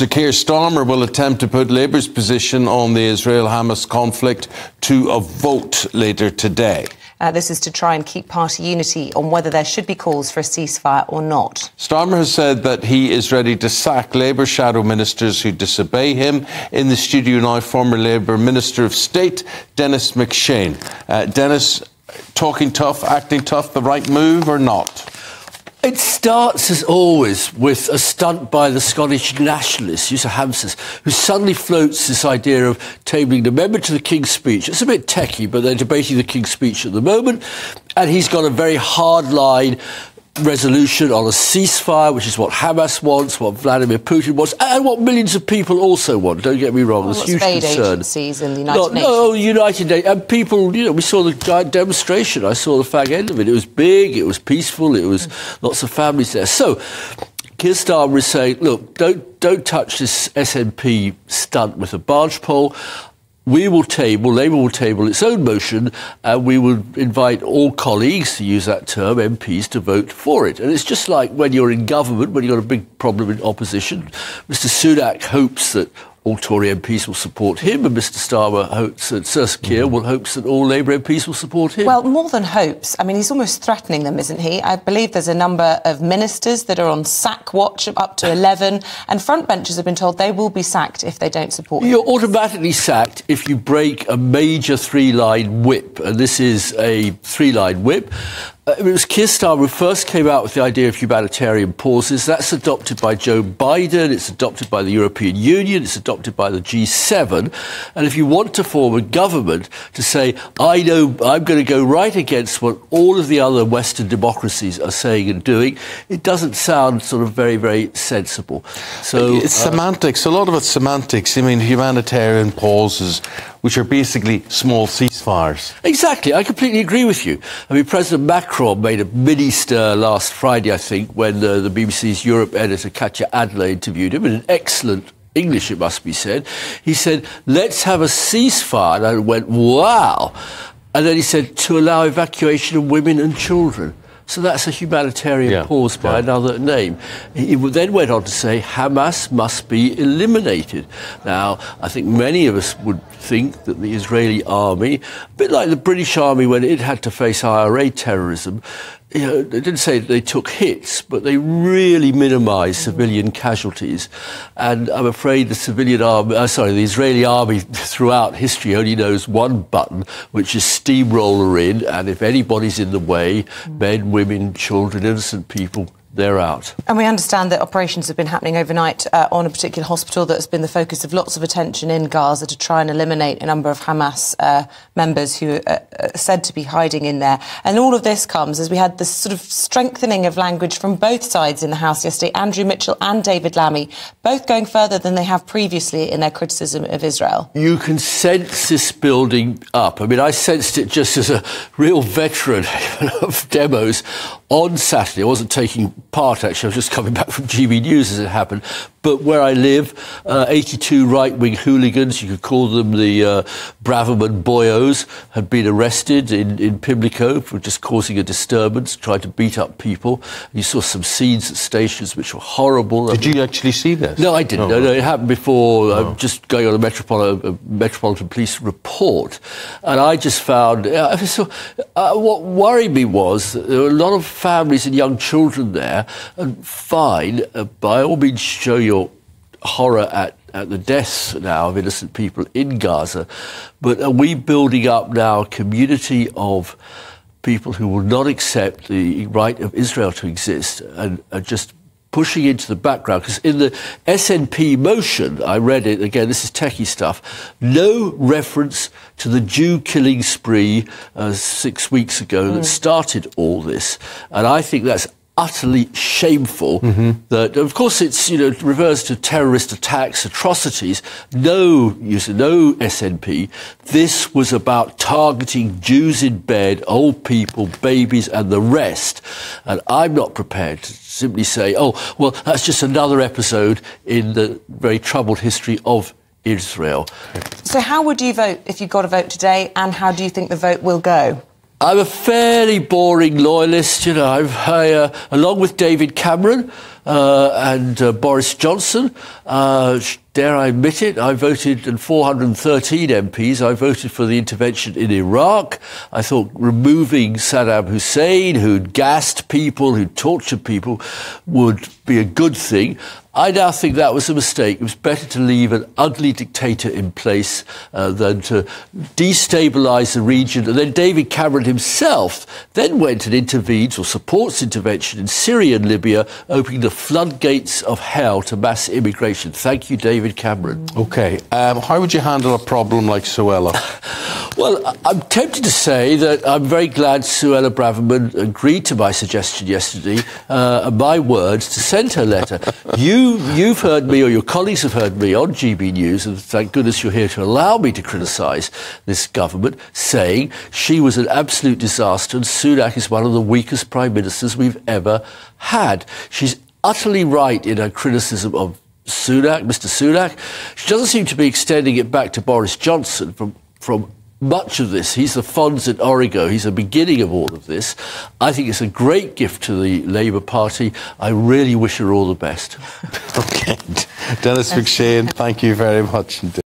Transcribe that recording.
Sir Keir Starmer will attempt to put Labour's position on the Israel-Hamas conflict to a vote later today. This is to try and keep party unity on whether there should be calls for a ceasefire or not. Starmer has said that he is ready to sack Labour shadow ministers who disobey him. In the studio now, former Labour Minister of State, Denis MacShane. Denis, talking tough, acting tough, the right move or not? It starts, as always, with a stunt by the Scottish nationalist, Usa Hampson, who suddenly floats this idea of tabling an amendment to the King's Speech. It's a bit techie, but they're debating the King's Speech at the moment, and he's got a very hard-line resolution on a ceasefire, which is what Hamas wants, what Vladimir Putin wants, and what millions of people also want. Don't get me wrong, there's huge concern. Agencies and the United Nations. No, United Nations. And people, you know, we saw the giant demonstration. I saw the fag end of it. It was big, it was peaceful, it was lots of families there. So, Keir Starmer is saying, look, don't touch this SNP stunt with a barge pole. Labour will table its own motion, and we will invite all colleagues, to use that term, MPs, to vote for it. And it's just like when you're in government, when you've got a big problem in opposition. Mr Sunak hopes that all Tory MPs will support him, and Mr Starmer hopes that Sir Keir hopes that all Labour MPs will support him. Well, more than hopes. I mean, he's almost threatening them, isn't he? I believe there's a number of ministers that are on sack watch, up to 11, and frontbenchers have been told they will be sacked if they don't support him. You're automatically sacked if you break a major three-line whip, and this is a three-line whip. It was Keir Starmer who first came out with the idea of humanitarian pauses. That's adopted by Joe Biden, it's adopted by the European Union, it's adopted by the G7. And if you want to form a government to say, I know I'm going to go right against what all of the other Western democracies are saying and doing, it doesn't sound sort of very, very sensible. So it's semantics. A lot of it's semantics. I mean, humanitarian pauses, which are basically small ceasefires. Exactly. I completely agree with you. I mean, President Macron made a mini-stir last Friday, I think, when the BBC's Europe editor, Katja Adler, interviewed him in an excellent English, it must be said. He said, let's have a ceasefire. And I went, wow. And then he said, to allow evacuation of women and children. So that's a humanitarian pause by another name. He then went on to say Hamas must be eliminated. Now, I think many of us would think that the Israeli army, a bit like the British army when it had to face IRA terrorism, you know, they didn't say they took hits, but they really minimised civilian casualties. And I'm afraid the Israeli army throughout history only knows one button, which is steamroller in, and if anybody's in the way, men, women, children, innocent people, they're out. And we understand that operations have been happening overnight on a particular hospital that has been the focus of lots of attention in Gaza to try and eliminate a number of Hamas members who are said to be hiding in there. And all of this comes as we had this sort of strengthening of language from both sides in the House yesterday. Andrew Mitchell and David Lammy, both going further than they have previously in their criticism of Israel. You can sense this building up. I mean, I sensed it just as a real veteran of demos on Saturday. I wasn't taking part, actually. I was just coming back from GB News as it happened. But where I live, 82 right-wing hooligans, you could call them the Braverman Boyos, had been arrested in Pimlico for just causing a disturbance, trying to beat up people. You saw some scenes at stations which were horrible. Did you actually see this? No, I didn't. No, it happened before. I'm just going on a Metropolitan Police report. And I just found... what worried me was that there were a lot of families and young children there, and fine, by all means show your horror at the deaths now of innocent people in Gaza, but are we building up now a community of people who will not accept the right of Israel to exist and are just pushing into the background? Because in the SNP motion, I read it, again, this is techie stuff, no reference to the Jew-killing spree 6 weeks ago that started all this. And I think that's utterly shameful that, of course, it's, you know, it refers to terrorist attacks, atrocities. No SNP. This was about targeting Jews in bed, old people, babies, and the rest. And I'm not prepared to simply say, oh, well, that's just another episode in the very troubled history of Israel. So how would you vote if you got a vote today, and how do you think the vote will go? I'm a fairly boring loyalist, you know. I along with David Cameron and Boris Johnson, dare I admit it, I voted, and 413 MPs, I voted for the intervention in Iraq. I thought removing Saddam Hussein, who'd gassed people, who'd tortured people, would be a good thing. I now think that was a mistake. It was better to leave an ugly dictator in place than to destabilise the region. And then David Cameron himself then went and intervenes or supports intervention in Syria and Libya, opening the floodgates of hell to mass immigration. Thank you, David Cameron. OK. How would you handle a problem like Suella? Well, I'm tempted to say that I'm very glad Suella Braverman agreed to my suggestion yesterday, and my words, to send her letter. You've heard me, or your colleagues have heard me on GB News, and thank goodness you're here to allow me to criticise this government, saying she was an absolute disaster and Sunak is one of the weakest prime ministers we've ever had. She's utterly right in her criticism of Sunak, Mr. Sunak. She doesn't seem to be extending it back to Boris Johnson from much of this. He's the Fonz at Origo. He's the beginning of all of this. I think it's a great gift to the Labour Party. I really wish her all the best. OK. Denis MacShane, thank you very much indeed.